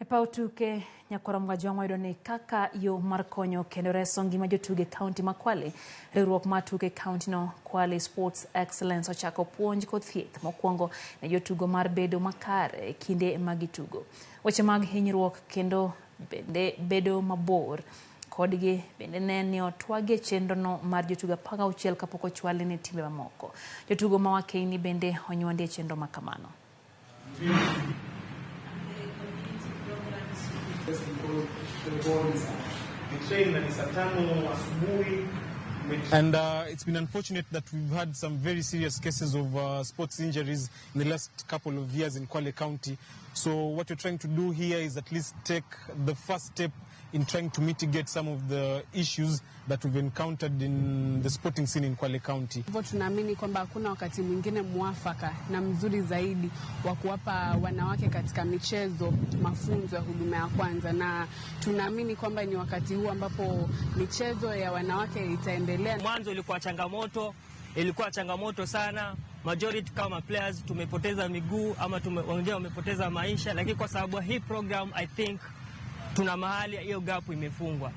Epau tuke nyakora mgajwa wayudo ni kaka yo mar konyo kendo reso ngima jotuge kaunti ma Kwale. Riwruok mar tuke kaunti no Kwale Sports Excellence ochako puonj kod thieth mokuongo ne jotugo mar bedo makare kinde magitugo. Weche mag hinyruok kendo bende bedo mabor kodgi bende ne otwage chenro no mar jotugo 16 kapok ochwale ne timbe mamoko. Jotugo ma wakeini bende onywandie chenro makamano. And it's been unfortunate that we've had some very serious cases of sports injuries in the last couple of years in Kwale County. So what we're trying to do here is at least take the first step in trying to mitigate some of the issues that we've encountered in the sporting scene in Kwale County. Hivyo tunaamini kwamba hakuna wakati mwingine mwafaka na mzuri zaidi wa kuwapa wanawake katika michezo mafunzo ya huduma ya kwanza, na tunaamini kwamba ni wakati huu ambapo michezo ya wanawake itaendelea. Mwanzo ilikuwa changamoto sana. Majority kama players tumepoteza miguu ama wengine wamepoteza maisha, lakini kwa sababu hii program I think tuna mahali hiyo gap imefungwa.